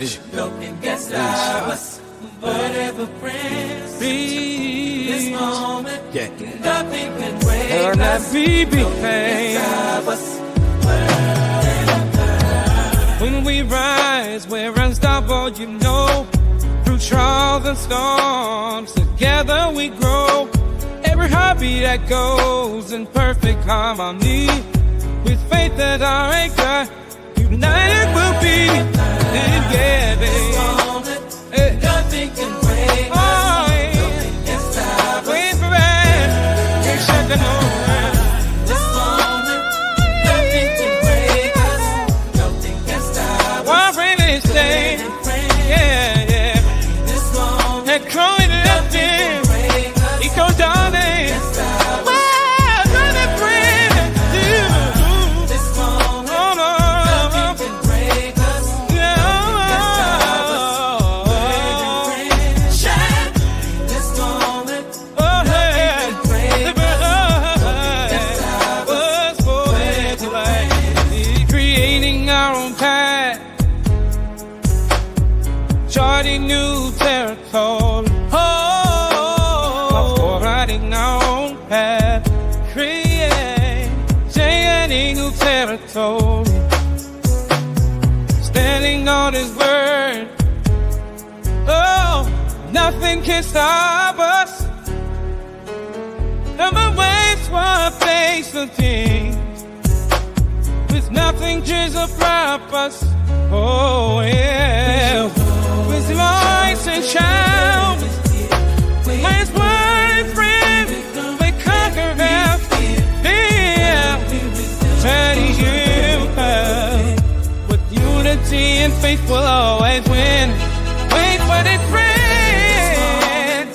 Nothing can stop us. Whatever friends. This moment. Nothing can break us. Nothing can stop us. When we rise, we're unstoppable, you know. Through trials and storms, together we grow. Every heartbeat that goes in perfect harmony. With faith as our anchor, united we'll be together. Nothing can break us. Nothing can stop us. Wait for it. Can't shut the door. This moment, nothing can break us. Nothing can stop us. Why really stay? Yeah, yeah. This moment, And Chloe left him. He goes down there. Charting new territory, riding our own path, creating new territory, standing on His word. Oh, nothing can stop us. Never waits for a place of things, with nothing just a purpose. Oh yeah. With lights and shouts, His word, friend, we conquer our fear. Turn you with unity and faith will always win. Wait for the friend.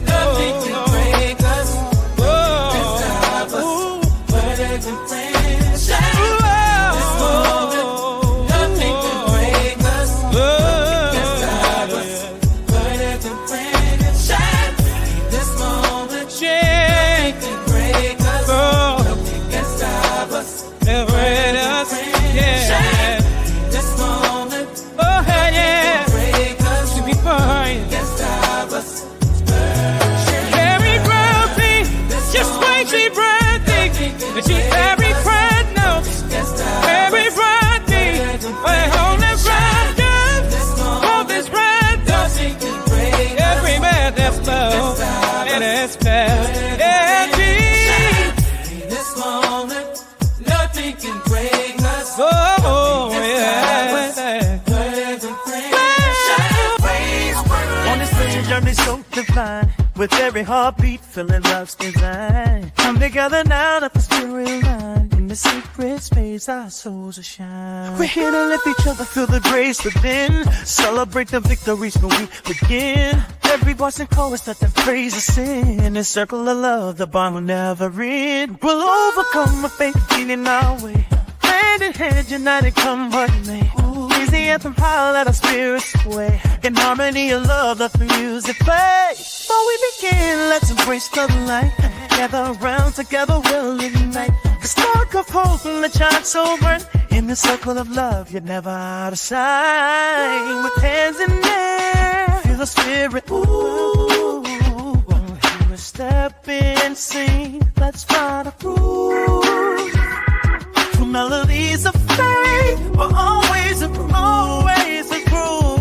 nothing can break us. Can stop us. Whatever friends. This moment, nothing can break us. Every breath notes, every breath beat, hold this breath, hold this breath, every breath that's low, and it's fast, This moment, nothing can break us. oh yeah. On this special journey so divine, with every heartbeat feeling love's design. Come together now that the spirit line. In the secret space, our souls are shine. We're here to lift each other, feel the grace within. Celebrate the victories when we begin. Every voice and chorus that the praise us in. In this circle of love, the bond will never end. We'll overcome with faith beating our way. Hand in hand, united, come what may. Is the anthem power that our spirits sway. In harmony of love, let the music play. Before we begin, let's embrace the light. Gather around, together we'll ignite. The spark of hope and the shine so bright. In the circle of love, you're never out of sight. With hands in air, feel the spirit. Ooh, hear a step and sing. Let's find a groove. Through melodies of faith, we're always improve.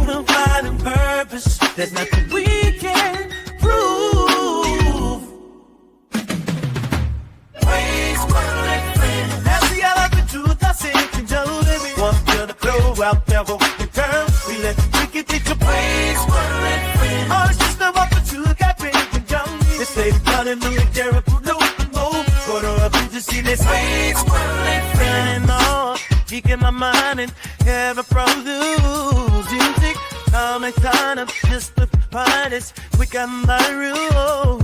Dividing purpose, there's nothing we can prove. Praise one and friend. As the other truth, I say, we want to the flow out there, but we can turn. We let the wicked take your praise one and friend. Oh, it's just about the truth, got big and young. This lady calling the Jerry, put no more. Go to a to see this praise one and friend. Keeping my mind and ever produce music. Come and kind of just the finest. We got my rules.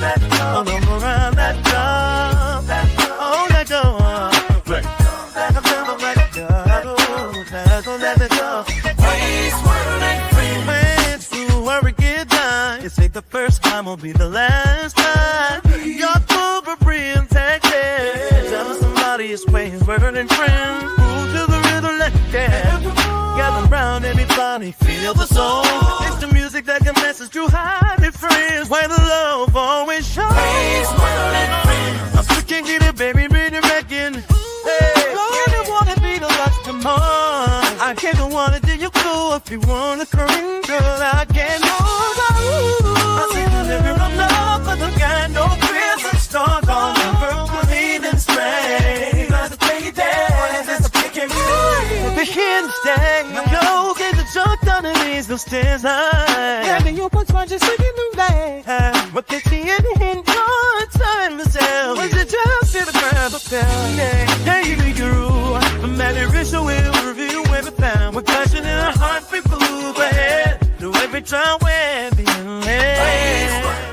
That drum, around that drum. Oh, that drum. That drum, let it go. Let it go. Praise one and friend. Man, through where we get down. It's like the first time will be the last time. Your Cobra Brim Texas. Tell us somebody is playing word and friend. Move to the rhythm, let yeah. Gather round, everybody, feel the soul. It's the music that can message through highly friends, where the love always shows. I'm still can't get it, baby, read it back in. Hey, I don't wanna be the last to mine. I can't go on until you go. If you wanna come, girl, I can't hold on. I see the living of love, but I got no fears and stars on the world believe in spray. Cause the day there, there's a pick and roll. We're here to stay. Go get the junk underneath those stairs high. Yeah, then you put one just sitting in the way. What they see in your time myself. Was it just in the grab of hey, we grew. The matter is so we'll review everything. With passion in our heart, we move ahead. Through every time we're being led.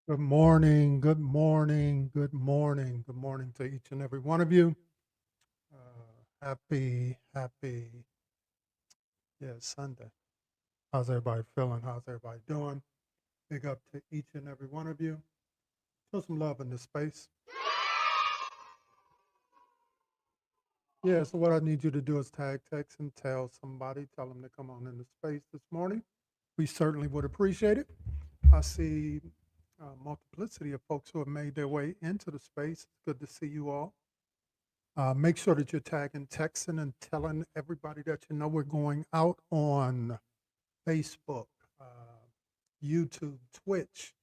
Good morning, good morning, good morning, good morning to each and every one of you. Happy, Sunday. How's everybody feeling? How's everybody doing? Big up to each and every one of you. Show some love in this space. Yeah, so what I need you to do is tag, text, and tell somebody, tell them to come on in the space this morning. We certainly would appreciate it. I see multiplicity of folks who have made their way into the space. It's good to see you all. Make sure that you're tagging, texting, and telling everybody that you know we're going out on Facebook, YouTube, Twitch.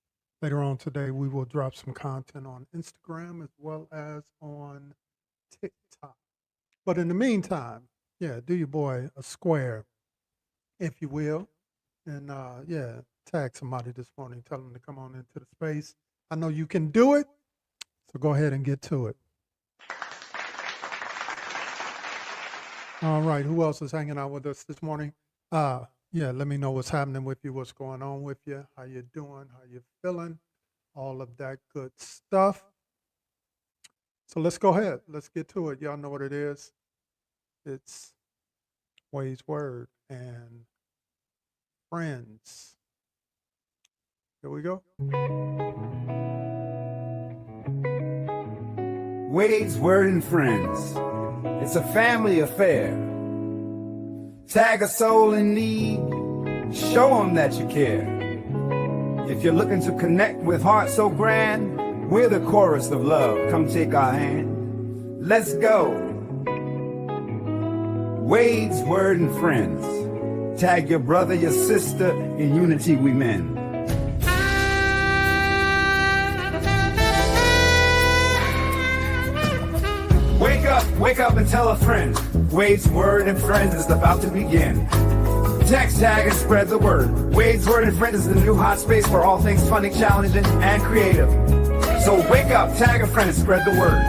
Later on today, we will drop some content on Instagram as well as on TikTok. But in the meantime, do your boy a square, if you will. And tag somebody this morning, tell them to come on into the space. I know you can do it, so go ahead and get to it. All right, who else is hanging out with us this morning? Let me know what's happening with you, what's going on with you, how you doing, how you feeling, all of that good stuff. So let's go ahead. Let's get to it. Y'all know what it is. It's Wade's Word and Friends. Here we go. Wade's Word and Friends. It's a family affair. Tag a soul in need. Show them that you care. If you're looking to connect with hearts so grand, we're the chorus of love. Come take our hand. Let's go. Wade's Word and Friends. Tag your brother, your sister. In unity we mend. Wake up and tell a friend. Wade's Word and Friends is about to begin. Text, tag, and spread the word. Wade's Word and Friends is the new hot space for all things funny, challenging, and creative. So wake up, tag a friend, and spread the word.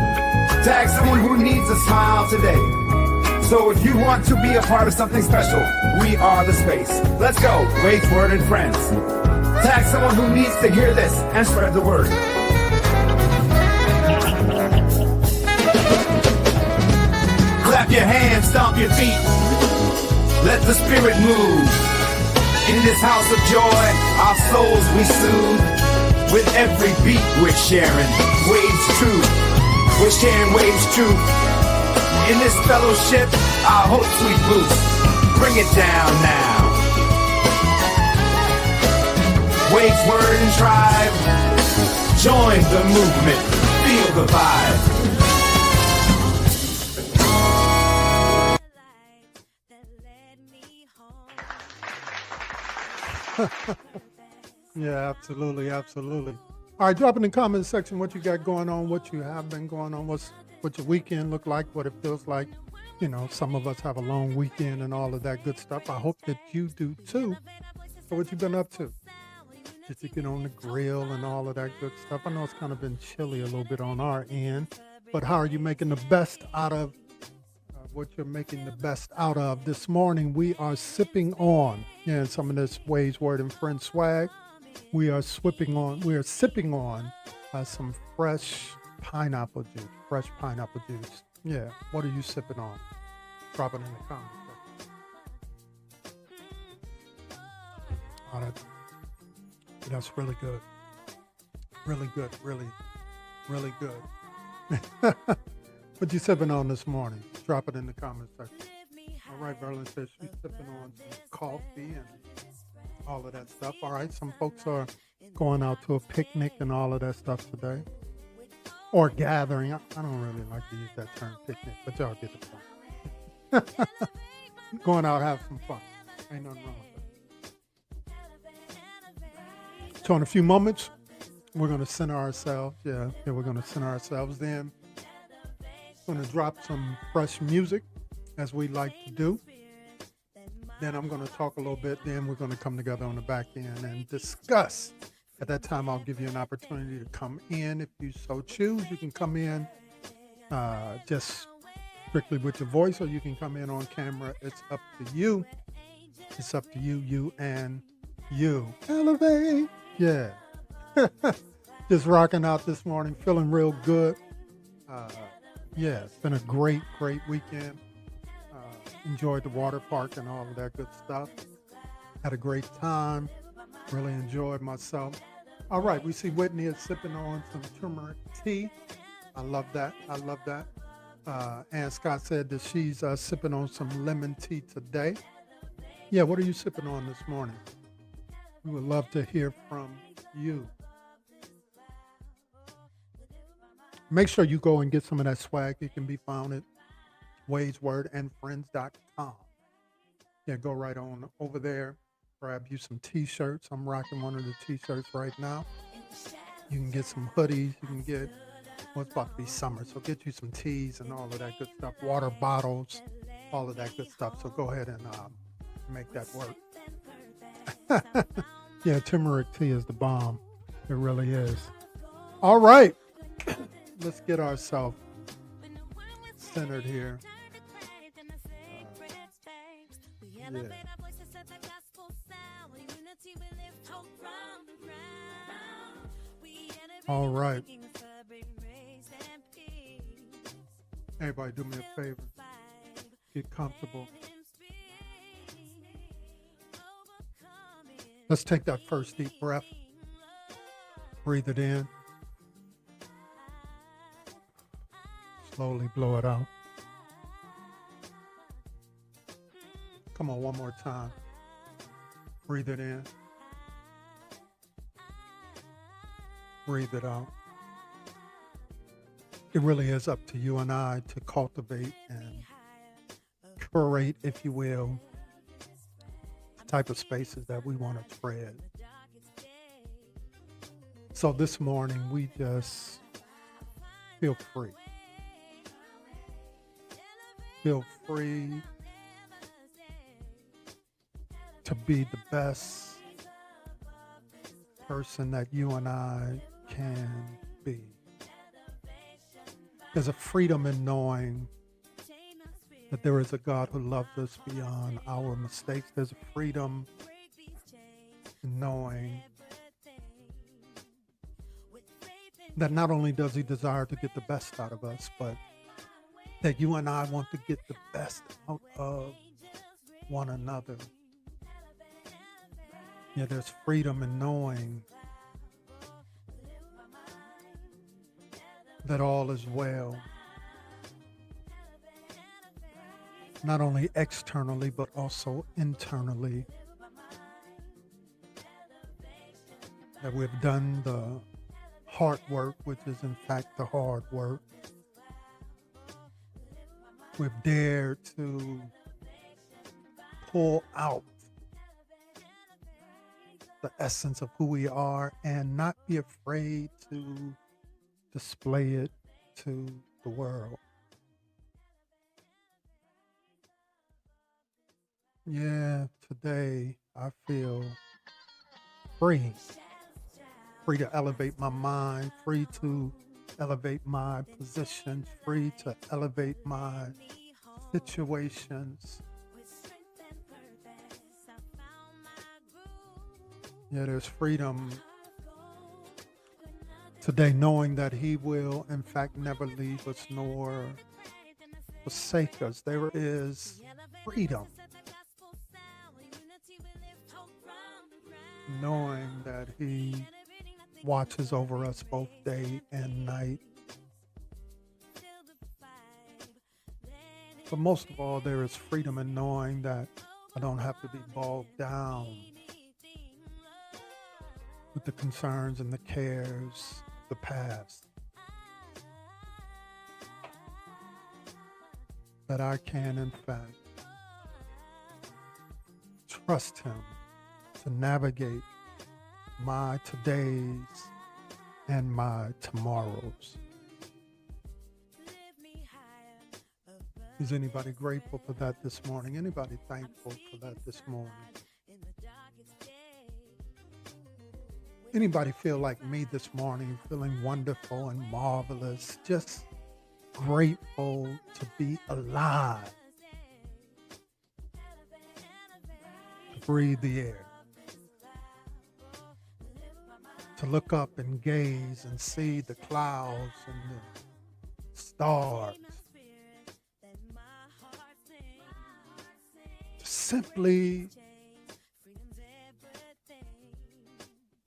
Tag someone who needs a smile today. So if you want to be a part of something special, we are the space. Let's go, Wade's Word and Friends. Tag someone who needs to hear this and spread the word. Clap your hands, stomp your feet. Let the spirit move. In this house of joy, our souls we soothe. With every beat we're sharing Wade's truth. We're sharing Wade's truth. In this fellowship, our hopes we boost. Bring it down now. Wade's Word and Tribe. Join the movement. Feel the vibe. Yeah, absolutely. All right, drop in the comment section what you got going on, what you have been going on, what your weekend look like, what it feels like. You know, some of us have a long weekend and all of that good stuff. I hope that you do too. So what you been up to? Did you get on the grill and all of that good stuff? I know it's kind of been chilly a little bit on our end, but how are you making the best out of what you're making the best out of? This morning we are sipping on some of this Wade's Word and Friends swag. We are sipping on some fresh pineapple juice. Yeah, what are you sipping on? Drop it in the comments. Oh, that's really good. Really Really good. What you sipping on this morning? Drop it in the comment section. All right, Verlin says she's sipping on some coffee and all of that stuff. All right, some folks are going out to a picnic and all of that stuff today. Or gathering. I don't really like to use that term picnic, but y'all get the point. Going out, have some fun. Ain't nothing wrong with that. So in a few moments, we're going to center ourselves. Yeah, we're going to center ourselves. Then I'm going to drop some fresh music, as we like to do. Then I'm going to talk a little bit. Then we're going to come together on the back end and discuss. At that time, I'll give you an opportunity to come in. If you so choose, you can come in just strictly with your voice, or you can come in on camera. It's up to you. It's up to you, you and you. Elevate. Yeah. Just rocking out this morning, feeling real good. Yeah, it's been a great weekend. Enjoyed the water park and all of that good stuff. Had a great time. Really enjoyed myself. All right, we see Whitney is sipping on some turmeric tea. I love that. Ann Scott said that she's sipping on some lemon tea today. Yeah, what are you sipping on this morning? We would love to hear from you. Make sure you go and get some of that swag. It can be found at wadeswordandfriends.com. Yeah, go right on over there. Grab you some t-shirts. I'm rocking one of the t-shirts right now. You can get some hoodies. You can get, well, it's about to be summer, so get you some teas and all of that good stuff. Water bottles, all of that good stuff. So go ahead and make that work. Yeah, turmeric tea is the bomb. It really is. All right. Let's get ourselves centered here. Yeah. All right. Everybody do me a favor. Get comfortable. Let's take that first deep breath. Breathe it in. Slowly blow it out. Come on, one more time. Breathe it in. Breathe it out. It really is up to you and I to cultivate and curate, if you will, the type of spaces that we want to tread. So this morning, we just feel free. Feel free to be the best person that you and I can be. There's a freedom in knowing that there is a God who loves us beyond our mistakes. There's a freedom in knowing that not only does he desire to get the best out of us, but that you and I want to get the best out of one another. Yeah, there's freedom in knowing that all is well, not only externally, but also internally. That we've done the hard work, which is in fact the hard work. We've dared to pull out the essence of who we are and not be afraid to display it to the world. Yeah, today I feel free. Free to elevate my mind, free to elevate my positions, free to elevate my situations. Yeah, there's freedom today knowing that he will, in fact, never leave us nor forsake us. There is freedom knowing that he watches over us both day and night. But most of all, there is freedom in knowing that I don't have to be bogged down with the concerns and the cares of the past. That I can, in fact, trust him to navigate my todays and my tomorrows. Is anybody grateful for that this morning? Anybody thankful for that this morning? Anybody feel like me this morning, feeling wonderful and marvelous, just grateful to be alive, to breathe the air, to look up and gaze and see the clouds and the stars, to simply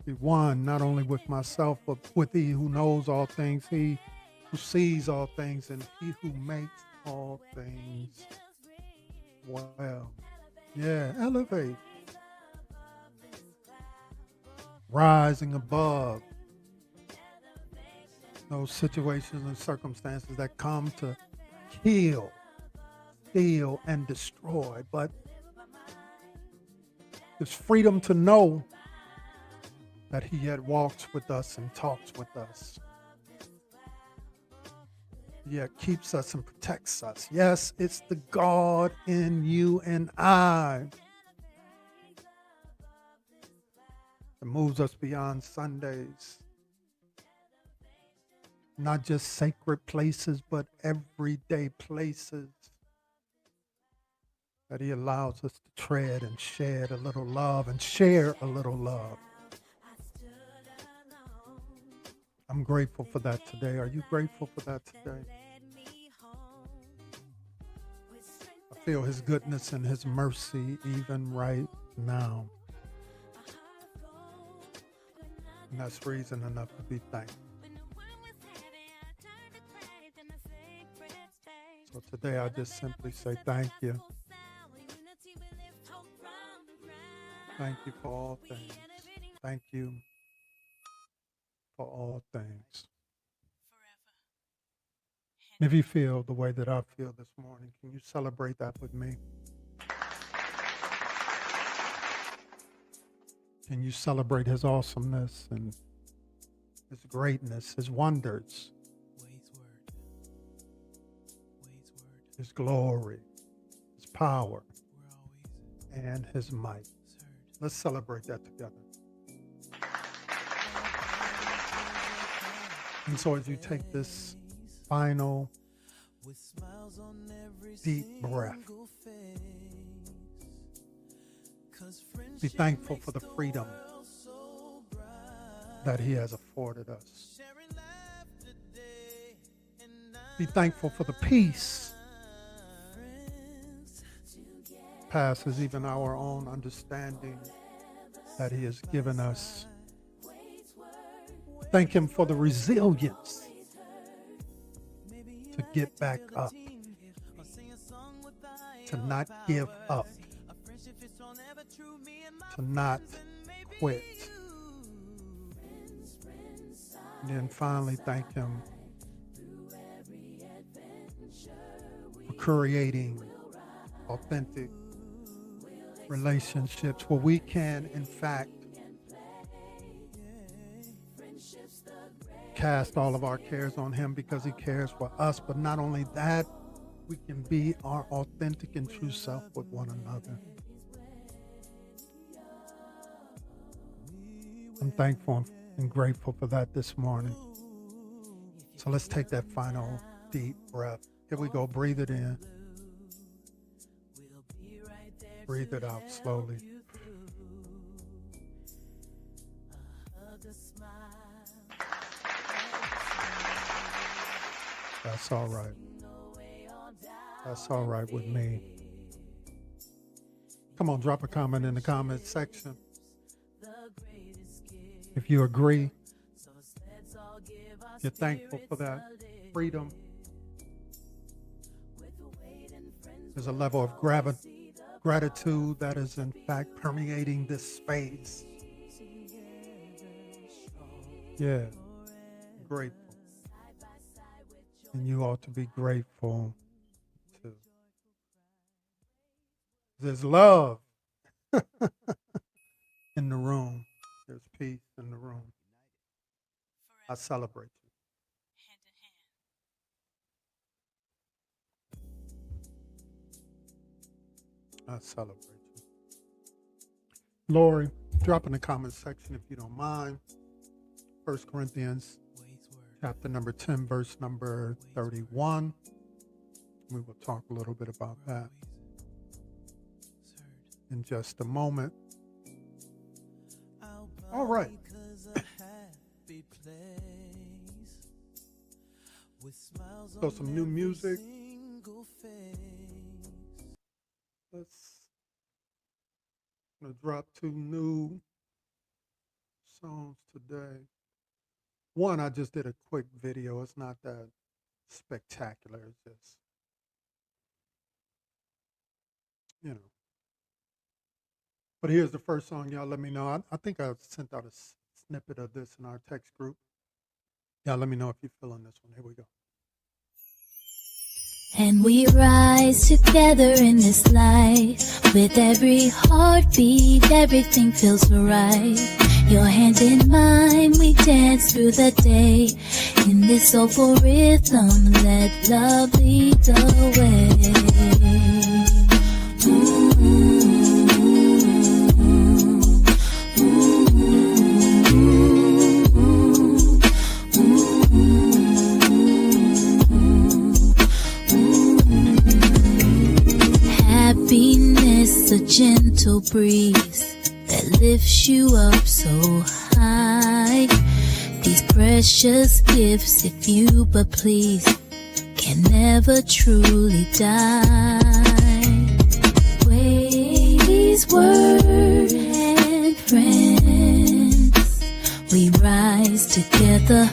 be one, not only with myself, but with He who knows all things, He who sees all things, and He who makes all things well. Yeah, elevate. Rising above those situations and circumstances that come to kill, steal, and destroy. But there's freedom to know that He yet walks with us and talks with us. Yet keeps us and protects us. Yes, it's the God in you and I that moves us beyond Sundays. Not just sacred places, but everyday places that He allows us to tread and shed a little love and share a little love. I'm grateful for that today. Are you grateful for that today? I feel His goodness and His mercy even right now. And that's reason enough to be thankful. So today I just simply say thank you. Thank you for all things. Thank you for all things. If you feel the way that I feel this morning, can you celebrate that with me? Can you celebrate His awesomeness and His greatness, His wonders, His glory, His power, and His might? Let's celebrate that together. And so as you take this final deep breath, be thankful for the freedom that He has afforded us. Be thankful for the peace passes even our own understanding that He has given us. Thank Him for the resilience to get back up, to not give up, to not quit. And then finally thank Him for creating authentic relationships where we can, in fact, cast all of our cares on Him because He cares for us. But not only that, we can be our authentic and true self with one another. I'm thankful and grateful for that this morning. So let's take that final deep breath. Here we go. Breathe it in. Breathe it out slowly. That's all right. That's all right with me. Come on, drop a comment in the comment section. If you agree, You're thankful for that freedom. There's a level of gratitude that is in fact permeating this space. Yeah, grateful. And you ought to be grateful too. There's love in the room. There's peace in the room. I celebrate you. I celebrate you. Lori, drop in the comment section if you don't mind. 1 Corinthians chapter number 10, verse number 31. We will talk a little bit about that in just a moment. All right. So some new music. I'm gonna drop 2 new songs today. One, I just did a quick video. It's not that spectacular. It's just, you know. But here's the first song. Y'all let me know. I think I sent out a snippet of this in our text group. Y'all let me know if you're feeling this one. Here we go. And we rise together in this life. With every heartbeat, everything feels right. Your hand in mine, we dance through the day. In this soulful rhythm, let love lead the way. Happiness, a gentle breeze that lifts you up so high. These precious gifts, if you but please, can never truly die. Ways, word, and friends, we rise together.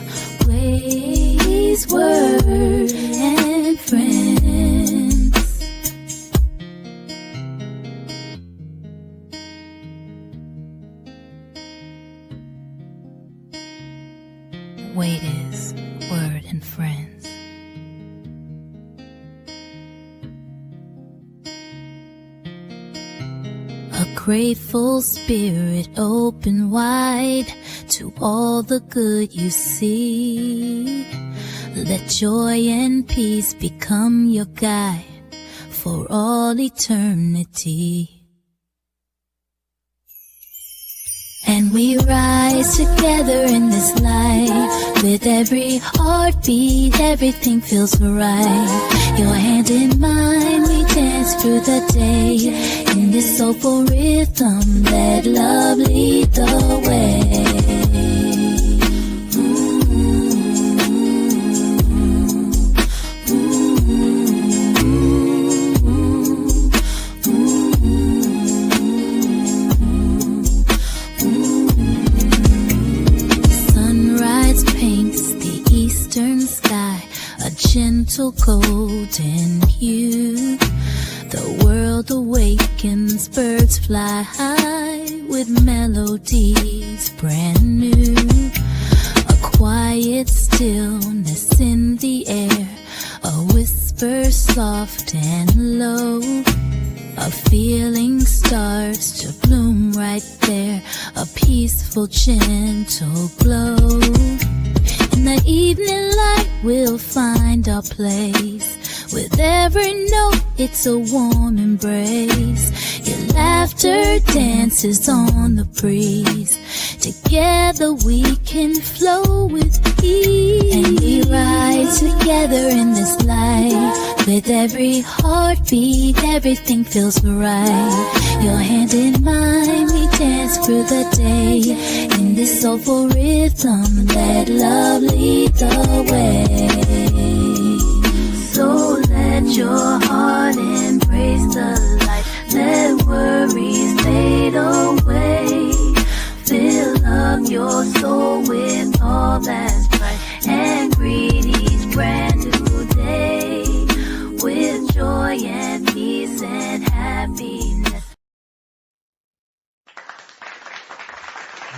Ways, word, and friends. Wait is word and friends. A grateful spirit open wide to all the good you see. Let joy and peace become your guide for all eternity. And we rise together in this life. With every heartbeat, everything feels right. Your hand in mine, we dance through the day. In this soulful rhythm, let love lead the way. Gentle golden hue. The world awakens, birds fly high with melodies brand new. A quiet stillness in the air, a whisper soft and low. A feeling starts to bloom right there, a peaceful gentle glow. In the evening light we'll find our place. With every note it's a warm embrace. Your laughter dances on the breeze. Together we can flow with ease. And we ride together in this life. With every heartbeat everything feels right. Your hand in mine, we dance through the day. In this soulful rhythm, let love lead the way. So let your heart embrace the light. Let worries fade away. Fill up your soul with all that's bright and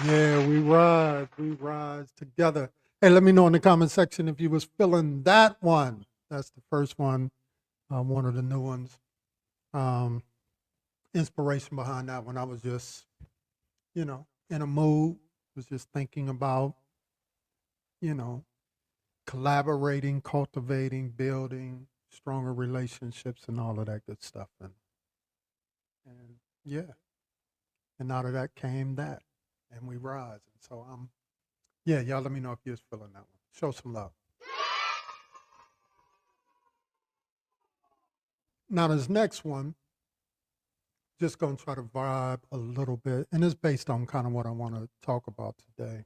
Yeah, we rise together. Hey, let me know in the comment section if you was feeling that one. That's the first one, one of the new ones. Inspiration behind that one. I was just, in a mood, was just thinking about, collaborating, cultivating, building stronger relationships and all of that good stuff. And yeah, and out of that came that. And we rise. And so y'all let me know if you're feeling that one. Show some love. Now this next one, just gonna try to vibe a little bit, and it's based on kind of what I want to talk about today.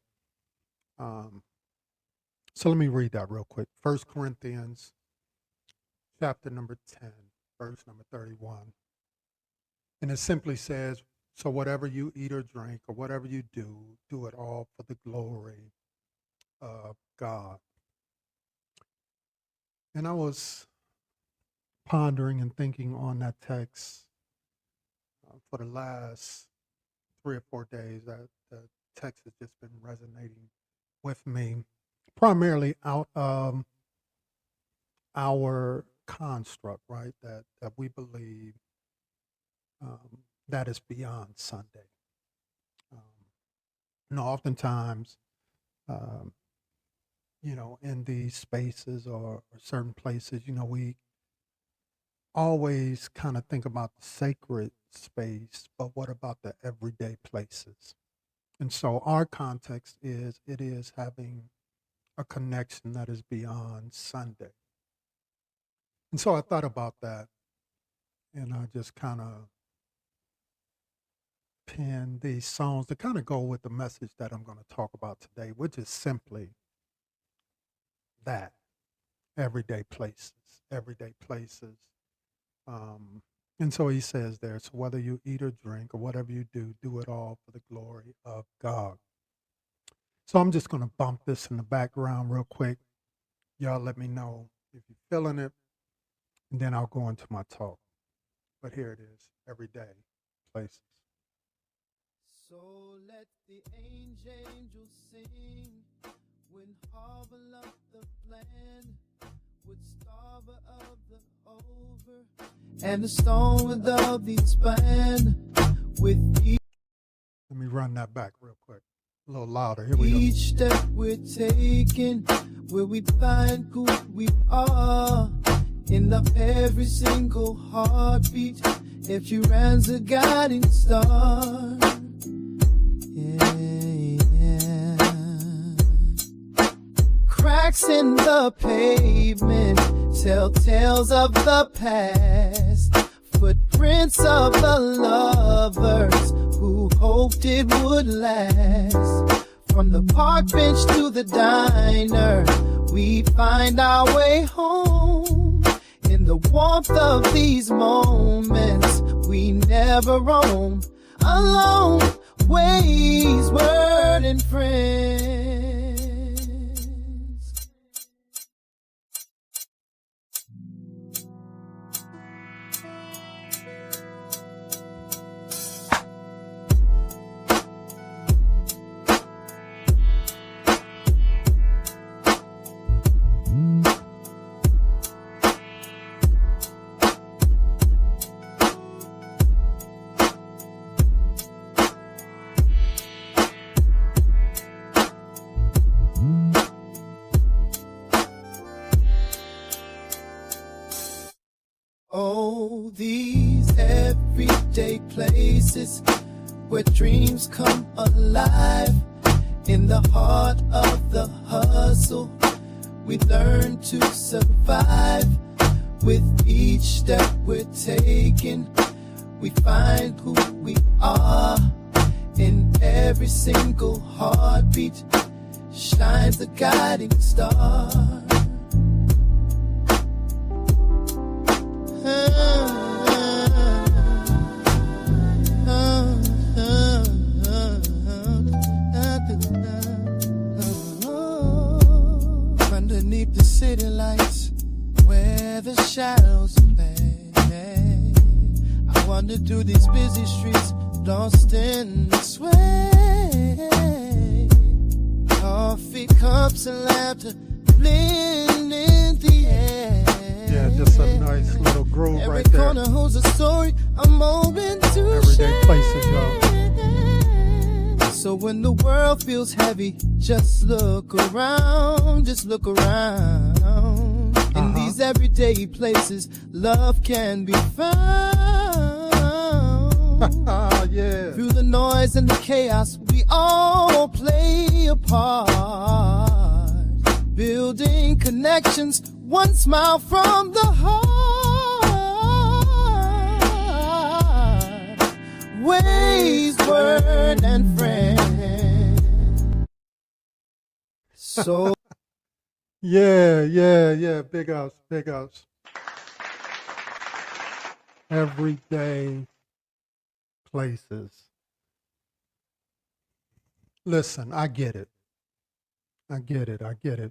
So let me read that real quick. 1 Corinthians chapter number 10, verse number 31. And it simply says, so whatever you eat or drink or whatever you do, do it all for the glory of God. And I was pondering and thinking on that text for the last 3 or 4 days. That the text has just been resonating with me, primarily out of our construct, right? That we believe that is beyond Sunday. Oftentimes, in these spaces or certain places, we always kind of think about the sacred space, but what about the everyday places? And so our context is, it is having a connection that is beyond Sunday. And so I thought about that, and I just kind of penned these songs to kind of go with the message that I'm going to talk about today, which is simply that, everyday places. And so he says there, so whether you eat or drink or whatever you do, do it all for the glory of God. So I'm just going to bump this in the background real quick. Y'all let me know if you're feeling it, and then I'll go into my talk. But here it is, everyday places. So let the angels sing when harbor up the land would starve of the over and the stone without the span with each. Let me run that back real quick. A little louder. Here we go. Each step we're taking, where we find who we are in the every single heartbeat. If you ran's a guiding star. Cracks in the pavement tell tales of the past. Footprints of the lovers who hoped it would last. From the park bench to the diner, we find our way home. In the warmth of these moments, we never roam alone. Ways, word, and friends. Oh, these everyday places where dreams come alive. In the heart of the hustle, we learn to survive. With each step we're taking, we find who we are. In every single heartbeat shines the guiding star. Underneath the city lights, where the shadows play, I wander through these busy streets, lost in the sway. Coffee cups and laughter blend in the air. Yeah, just a nice little groove Every right there. corner holds a story, a moment to Everyday share. places, y'all. So when the world feels heavy, just look around, just look around. In these everyday places, love can be found. Yeah. Through the noise and the chaos, we all play a part. Building connections, one smile from the heart. Ways, word, and friend. So Yeah. Big ups, big ups. Everyday places. Listen, I get it.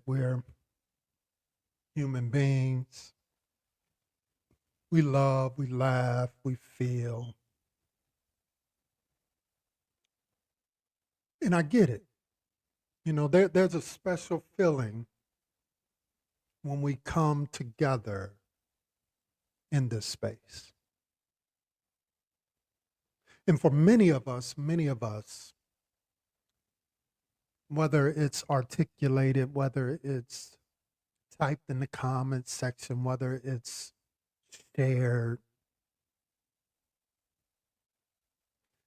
We're human beings. We love, we laugh, we feel. And I get it. You know, there's a special feeling when we come together in this space. And for many of us, whether it's articulated, whether it's typed in the comments section, whether it's shared,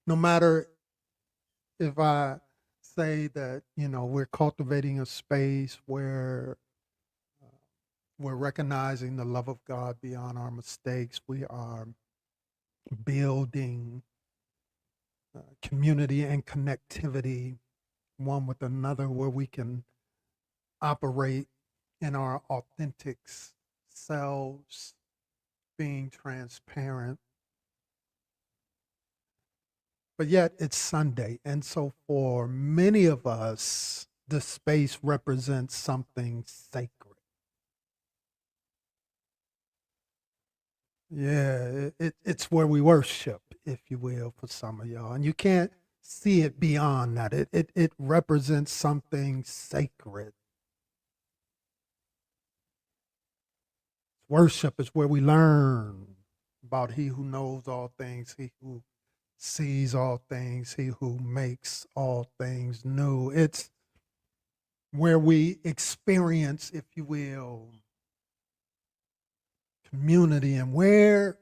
no matter if I say that, you know, we're cultivating a space where we're recognizing the love of God beyond our mistakes, we are building community and connectivity one with another where we can operate in our authentic selves, being transparent. But yet it's Sunday. And so for many of us, the space represents something sacred. Yeah, it's where we worship, if you will, for some of y'all. And you can't see it beyond that. It represents something sacred. Worship is where we learn about He who knows all things, He who sees all things, He who makes all things new. It's where we experience, if you will, community, and where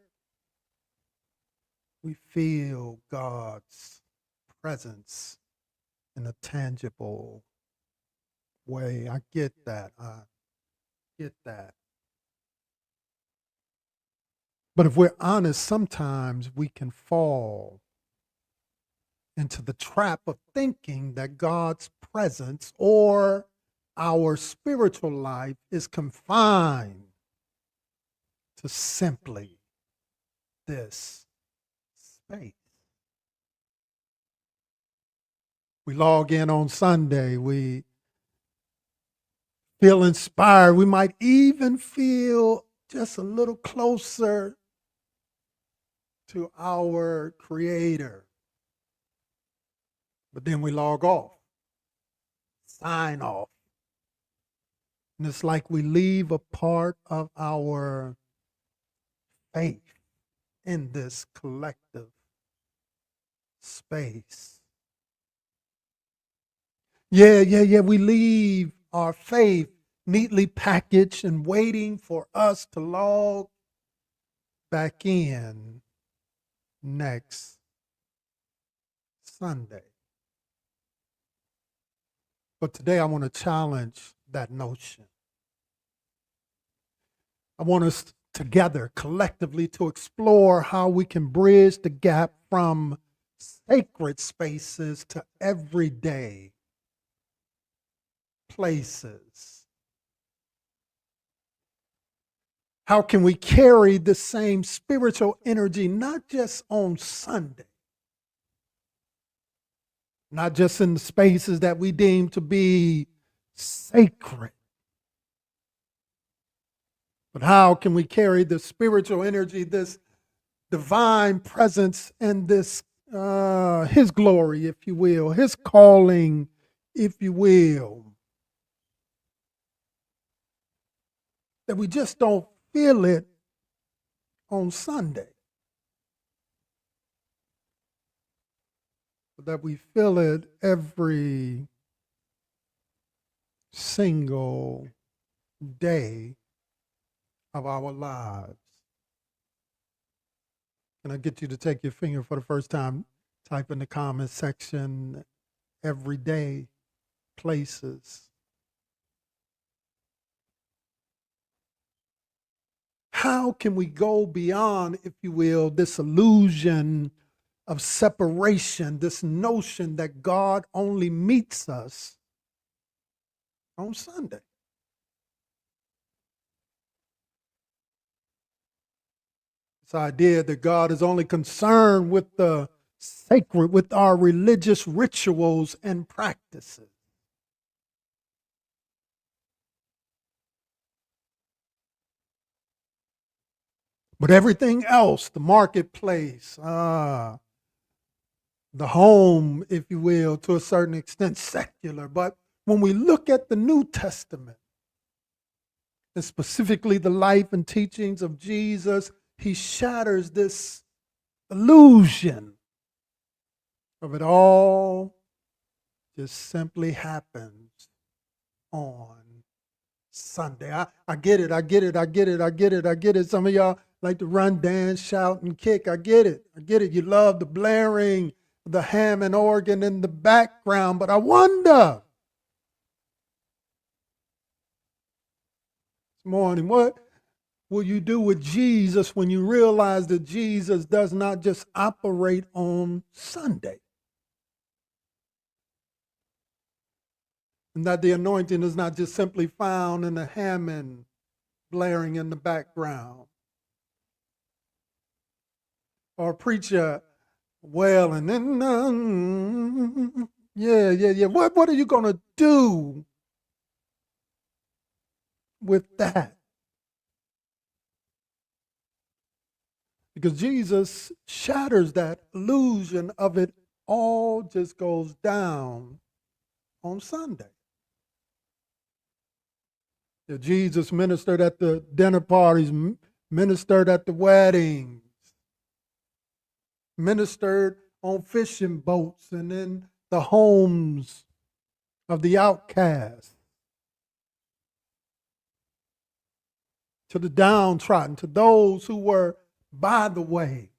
we feel God's presence in a tangible way. I get that. But if we're honest, sometimes we can fall into the trap of thinking that God's presence or our spiritual life is confined to simply this space. We log in on Sunday, we feel inspired, we might even feel just a little closer to our Creator. But then we log off, sign off. And it's like we leave a part of our faith in this collective space. Yeah. We leave our faith neatly packaged and waiting for us to log back in next Sunday. But today I want to challenge that notion. I want us together collectively to explore how we can bridge the gap from sacred spaces to everyday places. How can we carry the same spiritual energy, not just on Sunday, not just in the spaces that we deem to be sacred, but how can we carry the spiritual energy, this divine presence, and this his glory, if you will, his calling, if you will. That we just don't feel it on Sunday, but that we feel it every single day of our lives. Can I get you to take your finger for the first time? Type in the comment section, everyday places. How can we go beyond, if you will, this illusion of separation, this notion that God only meets us on Sunday? This idea that God is only concerned with the sacred, with our religious rituals and practices. But everything else, the marketplace, the home, if you will, to a certain extent, secular. But when we look at the New Testament, and specifically the life and teachings of Jesus, he shatters this illusion of it all just simply happens on Sunday. I get it, I get it, I get it, I get it, I get it. Some of y'all like to run, dance, shout, and kick. I get it. I get it. You love the blaring, the Hammond organ in the background. But I wonder this morning, what will you do with Jesus when you realize that Jesus does not just operate on Sunday? And that the anointing is not just simply found in the Hammond blaring in the background. Or a preacher wailing, yeah. What are you going to do with that? Because Jesus shatters that illusion of it all just goes down on Sunday. Jesus ministered at the dinner parties, ministered at the weddings, ministered on fishing boats and in the homes of the outcast, to the downtrodden, to those who were by the way,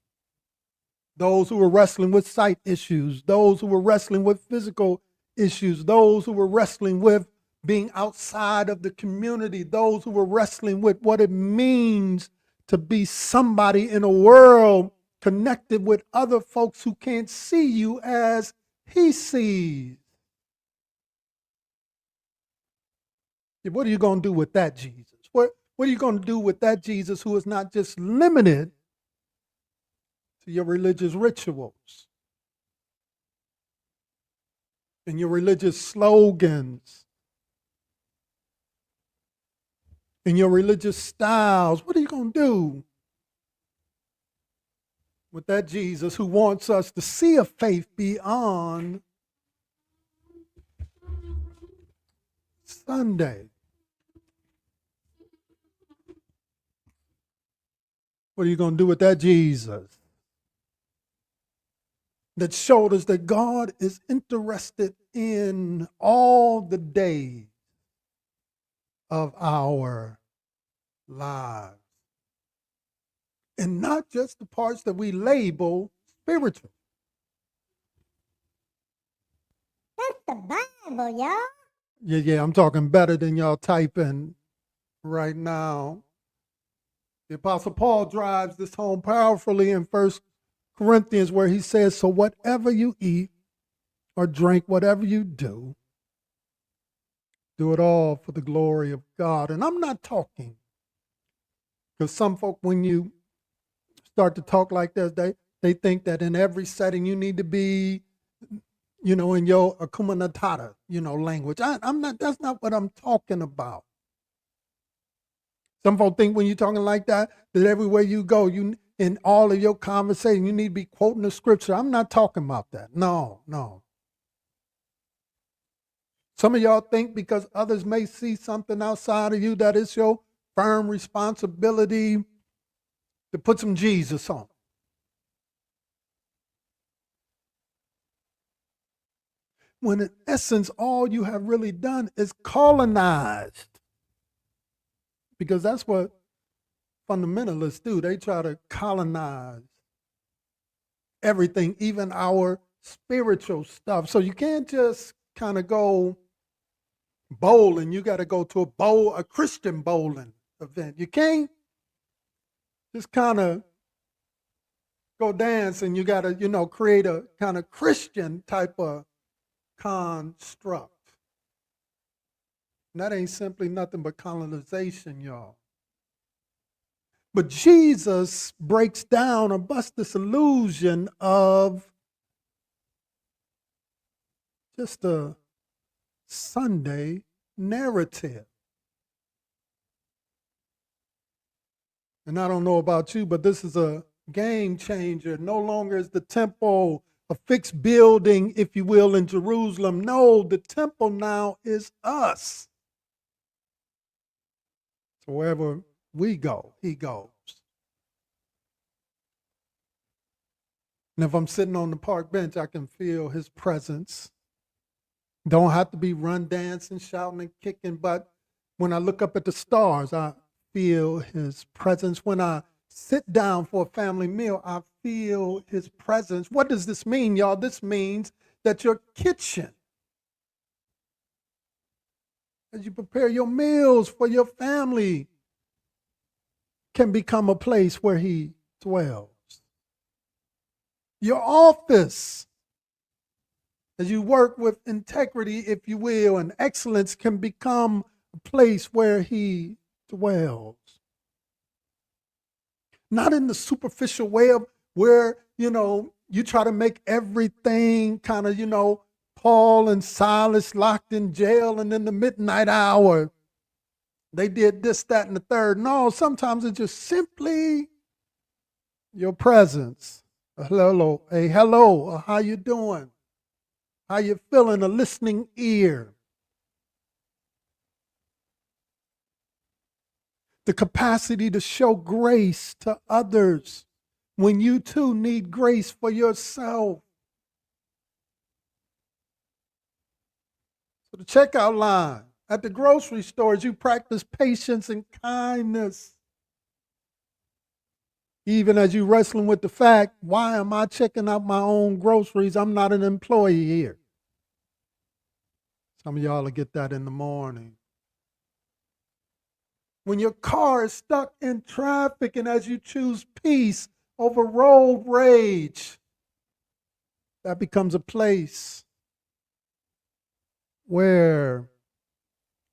those who were wrestling with sight issues, those who were wrestling with physical issues, those who were wrestling with being outside of the community, those who were wrestling with what it means to be somebody in a world connected with other folks who can't see you as he sees. What are you going to do with that Jesus? What are you going to do with that Jesus who is not just limited to your religious rituals and your religious slogans and your religious styles? What are you going to do with that Jesus who wants us to see a faith beyond Sunday? What are you going to do with that Jesus that showed us that God is interested in all the days of our lives? And not just the parts that we label spiritual. That's the Bible, y'all. Yeah, I'm talking better than y'all typing right now. The Apostle Paul drives this home powerfully in 1 Corinthians, where he says, so whatever you eat or drink, whatever you do it all for the glory of God. And I'm not talking, because some folk, when you start to talk like this, they think that in every setting you need to be, in your Hakuna Matata, language. That's not what I'm talking about. Some folk think when you're talking like that everywhere you go, in all of your conversation, you need to be quoting the scripture. I'm not talking about that. No, no. Some of y'all think because others may see something outside of you that it's your firm responsibility to put some Jesus on. When in essence, all you have really done is colonized. Because that's what fundamentalists do. They try to colonize everything, even our spiritual stuff. So you can't just kind of go bowling. You got to go to a Christian bowling event. You can't just kind of go dance and you got to, create a kind of Christian type of construct. And that ain't simply nothing but colonization, y'all. But Jesus breaks down or busts this illusion of just a Sunday narrative. And I don't know about you, but this is a game changer. No longer is the temple a fixed building, if you will, in Jerusalem. No, the temple now is us. So wherever we go, he goes. And if I'm sitting on the park bench, I can feel his presence. Don't have to be run dancing, shouting and kicking, but when I look up at the stars, I feel his presence. When I sit down for a family meal, I feel his presence. What does this mean, y'all? This means that your kitchen, as you prepare your meals for your family, can become a place where he dwells. Your office, as you work with integrity, if you will, and excellence, can become a place where he dwells. Not in the superficial way of where, you try to make everything kind of, Paul and Silas locked in jail and in the midnight hour, they did this, that, and the third. No, sometimes it's just simply your presence. Hello, how you doing? How you feeling? A listening ear. The capacity to show grace to others when you too need grace for yourself. So the checkout line at the grocery stores, you practice patience and kindness. Even as you wrestling with the fact, why am I checking out my own groceries? I'm not an employee here. Some of y'all will get that in the morning. When your car is stuck in traffic and as you choose peace over road rage, that becomes a place where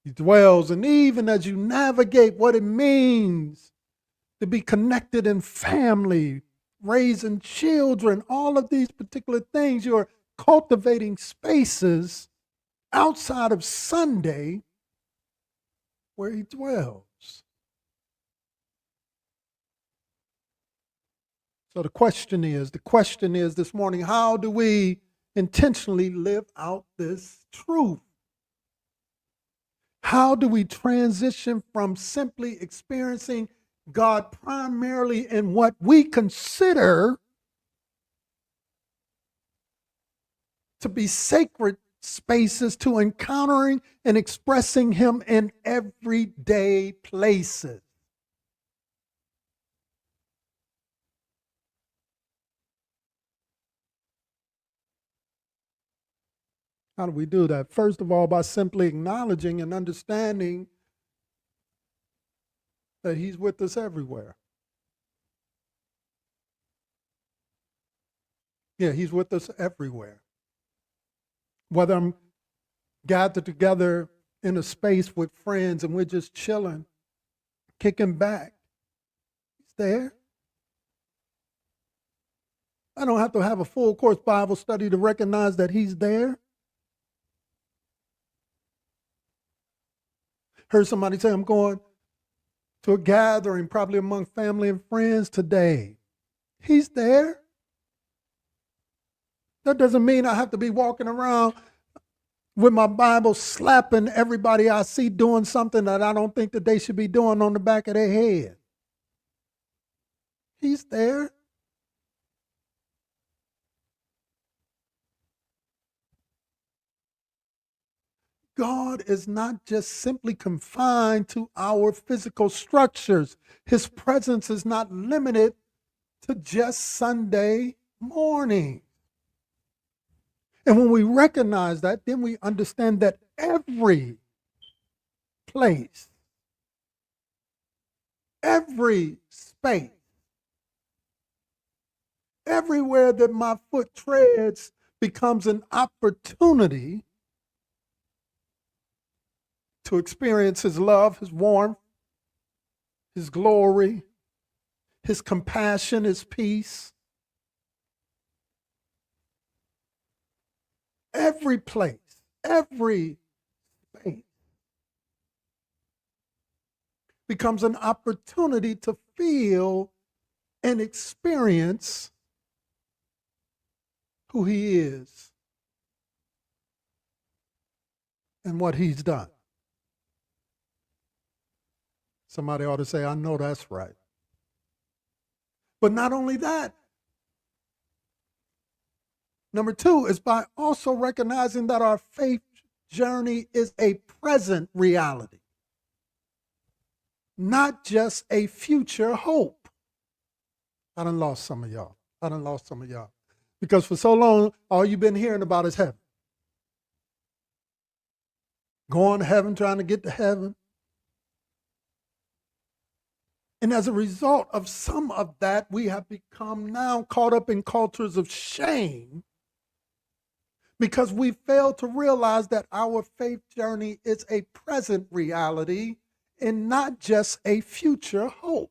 he dwells. And even as you navigate what it means to be connected in family, raising children, all of these particular things, you're cultivating spaces outside of Sunday where he dwells. So the question is this morning, how do we intentionally live out this truth? How do we transition from simply experiencing God primarily in what we consider to be sacred spaces to encountering and expressing him in everyday places? How do we do that? First of all, by simply acknowledging and understanding that he's with us everywhere. Yeah, he's with us everywhere. Whether I'm gathered together in a space with friends and we're just chilling, kicking back, he's there. I don't have to have a full course Bible study to recognize that he's there. Heard somebody say, I'm going to a gathering, probably among family and friends today. He's there. That doesn't mean I have to be walking around with my Bible slapping everybody I see doing something that I don't think that they should be doing on the back of their head. He's there. God is not just simply confined to our physical structures. His presence is not limited to just Sunday morning. And when we recognize that, then we understand that every place, every space, everywhere that my foot treads becomes an opportunity to experience his love, his warmth, his glory, his compassion, his peace. Every place, every space becomes an opportunity to feel and experience who he is and what he's done. Somebody ought to say, I know that's right. But not only that, number two is by also recognizing that our faith journey is a present reality, not just a future hope. I done lost some of y'all. Because for so long, all you've been hearing about is heaven. Going to heaven, trying to get to heaven. And as a result of some of that, we have become now caught up in cultures of shame because we fail to realize that our faith journey is a present reality and not just a future hope.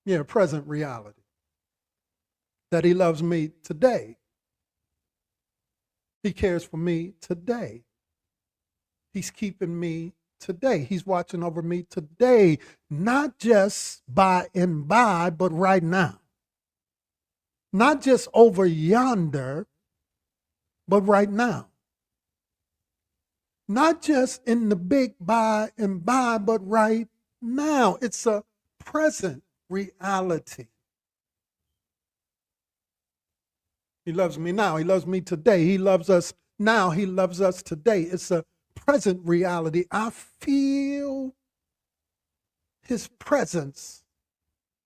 Yeah, present reality. That he loves me today. He cares for me today. He's keeping me today. He's watching over me today, not just by and by, but right now. Not just over yonder, but right now. Not just in the big by and by, but right now. It's a present reality. He loves me now. He loves me today. He loves us now. He loves us today. It's a present reality. I feel his presence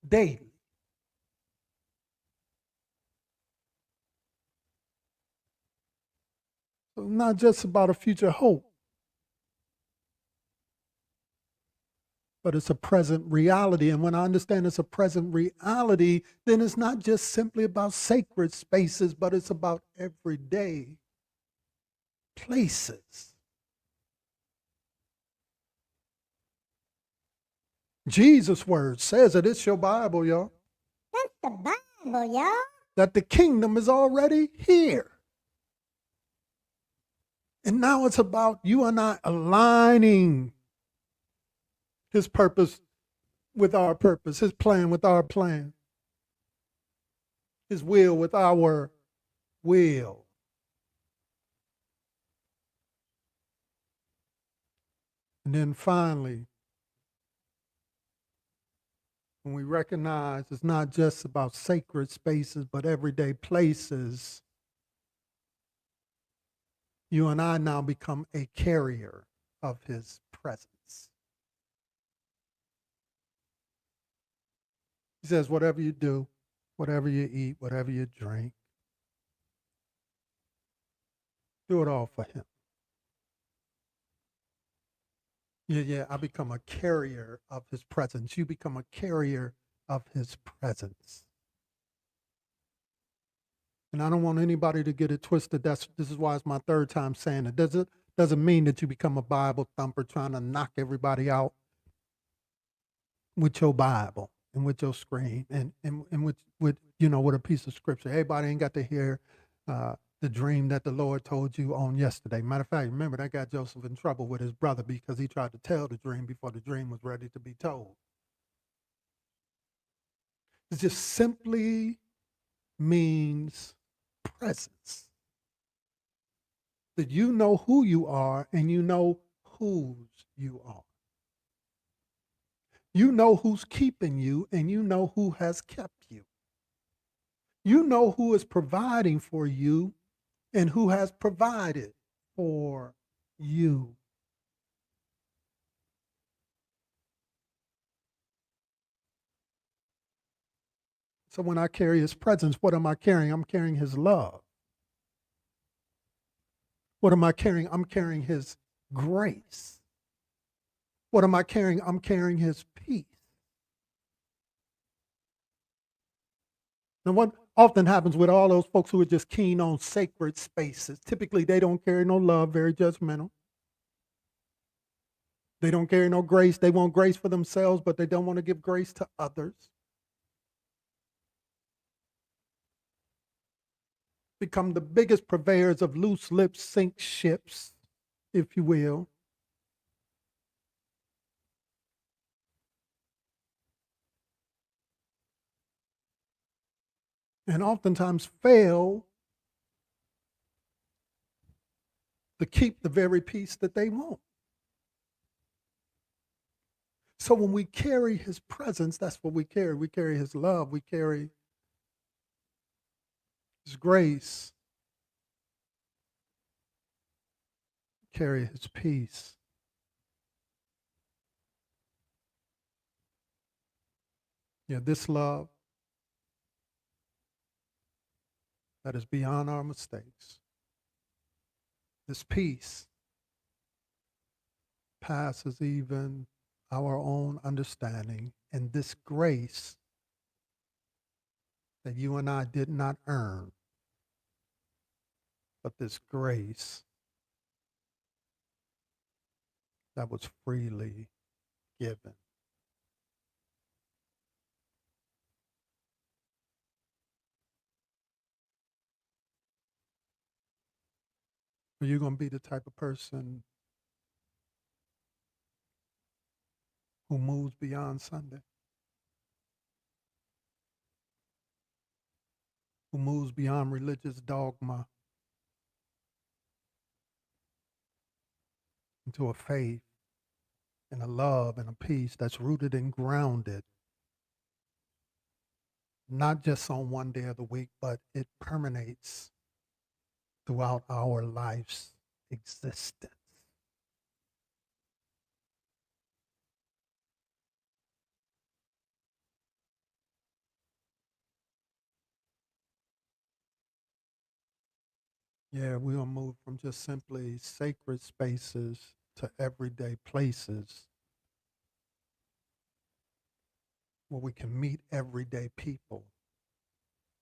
daily. So not just about a future hope, but it's a present reality. And when I understand it's a present reality, then it's not just simply about sacred spaces, but it's about everyday places. Jesus' word says it. It's your Bible, y'all. That's the Bible, y'all. That the kingdom is already here. And now it's about you and I aligning his purpose with our purpose, his plan with our plan, his will with our will. And then finally, when we recognize it's not just about sacred spaces, but everyday places, you and I now become a carrier of his presence. He says, whatever you do, whatever you eat, whatever you drink, do it all for him. Yeah, I become a carrier of his presence. You become a carrier of his presence. And I don't want anybody to get it twisted. This is why it's my third time saying it. Doesn't mean that you become a Bible thumper trying to knock everybody out with your Bible and with your screen and with a piece of scripture. Everybody ain't got to hear the the dream that the Lord told you on yesterday. Matter of fact, remember that got Joseph in trouble with his brother because he tried to tell the dream before the dream was ready to be told. It just simply means presence. That you know who you are and you know whose you are. You know who's keeping you and you know who has kept you. You know who is providing for you and who has provided for you. So when I carry his presence, what am I carrying? I'm carrying his love. What am I carrying? I'm carrying his grace. What am I carrying? I'm carrying his peace. And what often happens with all those folks who are just keen on sacred spaces, typically they don't carry no love, very judgmental. They don't carry no grace. They want grace for themselves, but they don't want to give grace to others. Become the biggest purveyors of loose lips, sink ships, if you will. And oftentimes fail to keep the very peace that they want. So when we carry his presence, that's what we carry. We carry his love. We carry his grace. We carry his peace. Yeah, this love that is beyond our mistakes. This peace passes even our own understanding, and this grace that you and I did not earn, but this grace that was freely given. Are you going to be the type of person who moves beyond Sunday? Who moves beyond religious dogma into a faith and a love and a peace that's rooted and grounded, not just on one day of the week, but it permeates throughout our life's existence. Yeah, we're going to move from just simply sacred spaces to everyday places where we can meet everyday people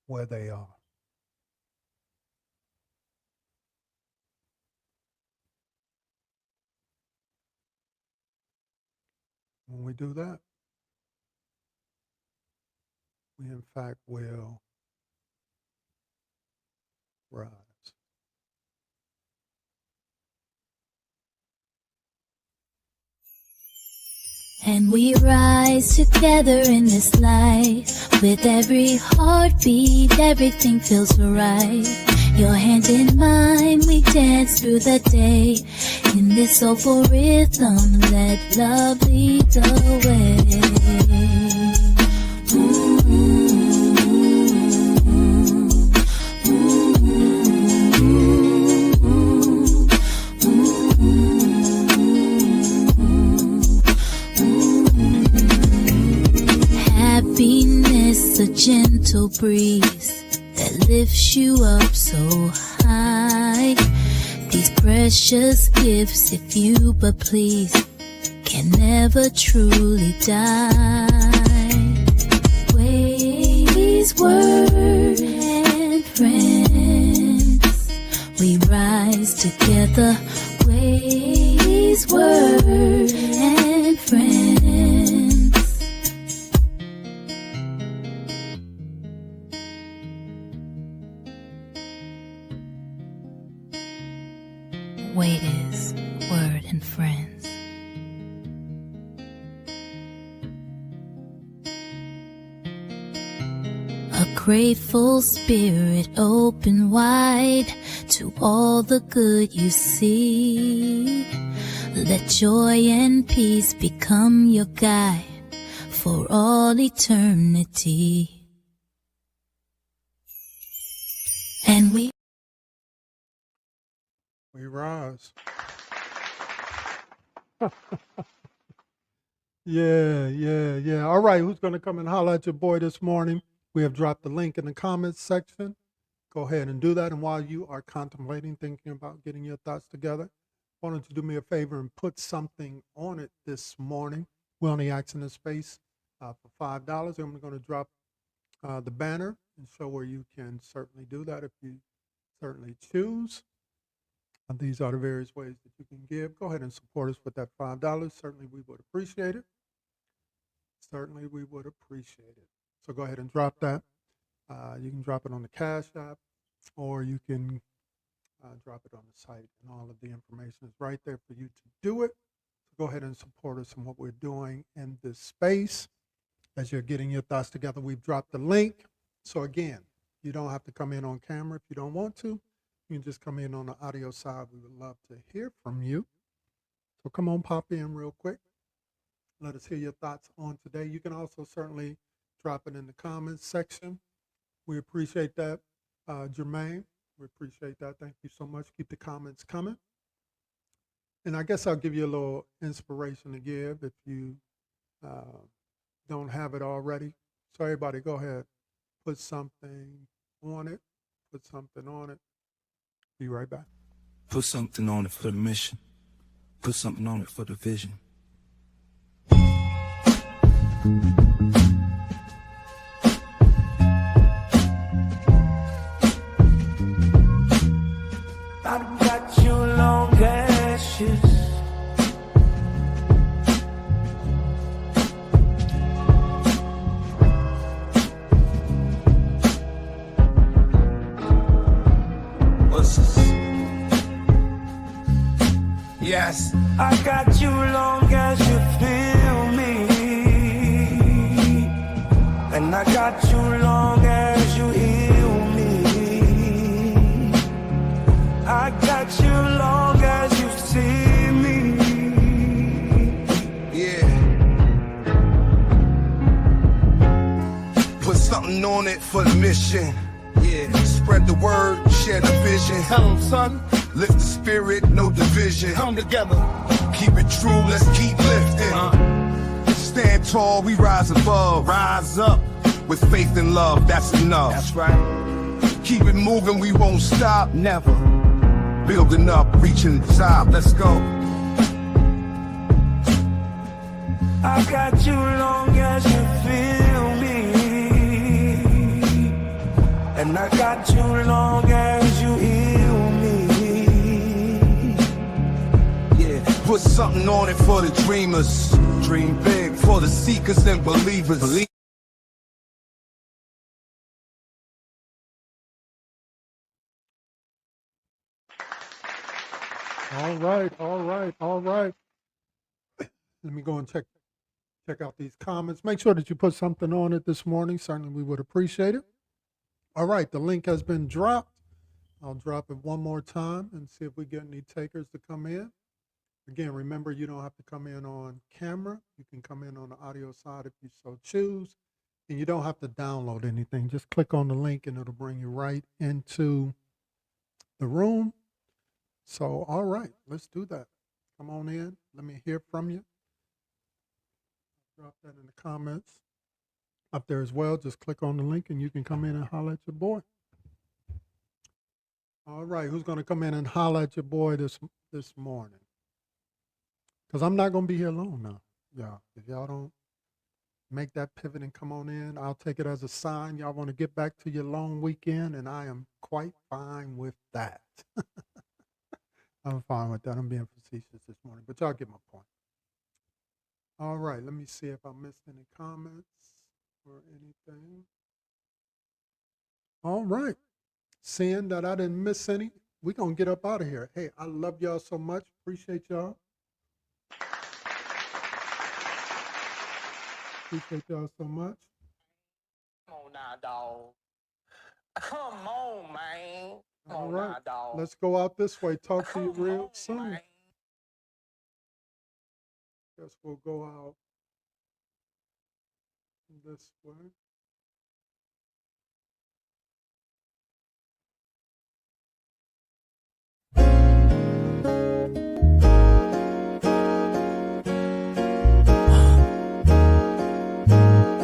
where they are. When we do that, we in fact will rise. And we rise together in this light. With every heartbeat, everything feels right. Your hand in mine, we dance through the day. In this soulful rhythm, let love lead the way. Happiness, a gentle breeze that lifts you up so high. These precious gifts, if you but please, can never truly die. Ways, word, and friends, we rise together. Ways, word, and friends. Wade is Word and Friends. A grateful spirit open wide to all the good you see. Let joy and peace become your guide for all eternity. And we rise. Yeah. All right, who's going to come and holler at your boy this morning? We have dropped the link in the comments section. Go ahead and do that. And while you are contemplating, thinking about getting your thoughts together, why don't you do me a favor and put something on it this morning? We're only asking the space for $5. I'm going to drop the banner and show where you can certainly do that if you certainly choose. These are the various ways that you can give. Go ahead and support us with that $5. Certainly we would appreciate it. Certainly we would appreciate it. So go ahead and drop that. You can drop it on the Cash App, or you can drop it on the site, and all of the information is right there for you to do it. So go ahead and support us in what we're doing in this space. As you're getting your thoughts together, we've dropped the link. So again, you don't have to come in on camera if you don't want to. You can just come in on the audio side. We would love to hear from you. So come on, pop in real quick. Let us hear your thoughts on today. You can also certainly drop it in the comments section. We appreciate that, Jermaine. We appreciate that. Thank you so much. Keep the comments coming. And I guess I'll give you a little inspiration to give if you don't have it already. So everybody, go ahead. Put something on it. Put something on it. Be right back. Put something on it for the mission. Put something on it for the vision. I've got you long ashes. What's this? Yes. I got you long as you feel me, and I got you long as you heal me. I got you long as you see me. Yeah. Put something on it for the mission. Yeah. Spread the word, share the vision. Tell 'em, son. Lift the spirit, no division. Come together. Keep it true, let's keep lifting. Stand tall, we rise above. Rise up. With faith and love, that's enough. That's right. Keep it moving, we won't stop. Never. Building up, reaching the top. Let's go. I got you long as you feel me, and I got you long as you heal me. Yeah, put something on it for the dreamers. Dream big for the seekers and believers. All right. Let me go and check out these comments. Make sure that you put something on it this morning. Certainly we would appreciate it. All right, the link has been dropped. I'll drop it one more time and see if we get any takers to come in. Again, remember, you don't have to come in on camera. You can come in on the audio side if you so choose. And you don't have to download anything. Just click on the link and it'll bring you right into the room. So, all right, let's do that. Come on in. Let me hear from you. Drop that in the comments up there as well. Just click on the link and you can come in and holler at your boy. All right, who's going to come in and holler at your boy this morning? Because I'm not going to be here long now. Yeah, if y'all don't make that pivot and come on in, I'll take it as a sign. Y'all want to get back to your long weekend, and I am quite fine with that. I'm fine with that. I'm being facetious this morning, but y'all get my point. All right, let me see if I missed any comments or anything. All right. Seeing that I didn't miss any, we're going to get up out of here. Hey, I love y'all so much. Appreciate y'all. Appreciate y'all so much. Come on now, dog. Come on, man. Come All on right. now, dog. Let's go out this way. Talk to you Come real on, soon. man. Guess we'll go out this way.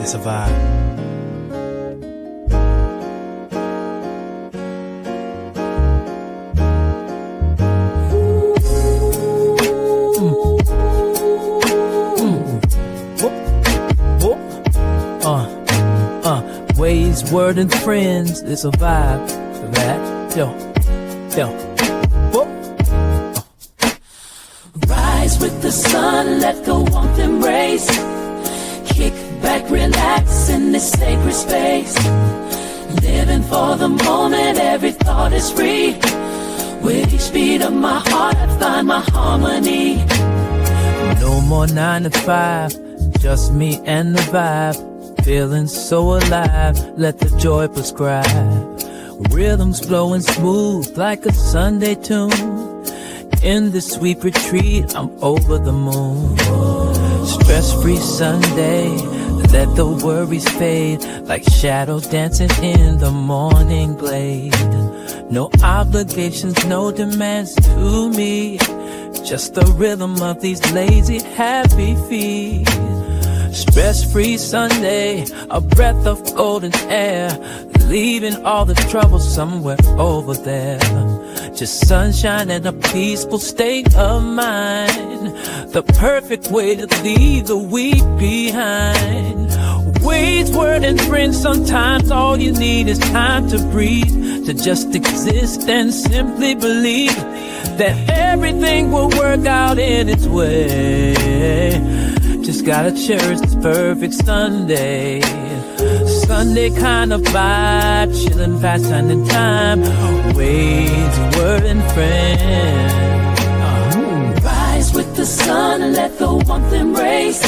It's a vibe. Ways, word, and friends. It's a vibe for that. Yo. Rise with the sun, let the warmth embrace. Kick back, relax in this sacred space. Living for the moment, every thought is free. With each beat of my heart, I find my harmony. No more 9 to 5, just me and the vibe. Feeling so alive, let the joy prescribe. Rhythms flowing smooth like a Sunday tune. In this sweet retreat, I'm over the moon. Stress-free Sunday, let the worries fade. Like shadows dancing in the morning glade. No obligations, no demands to me. Just the rhythm of these lazy, happy feet. Stress-free Sunday, a breath of golden air. Leaving all the trouble somewhere over there. Just sunshine and a peaceful state of mind. The perfect way to leave the week behind. Ways, word, and friends, sometimes all you need is time to breathe. To just exist and simply believe that everything will work out in its way. Just gotta cherish this perfect Sunday. Sunday kind of vibe, chillin' fast turning time. Ways, word, and friends. Rise with the sun, let the warmth embrace.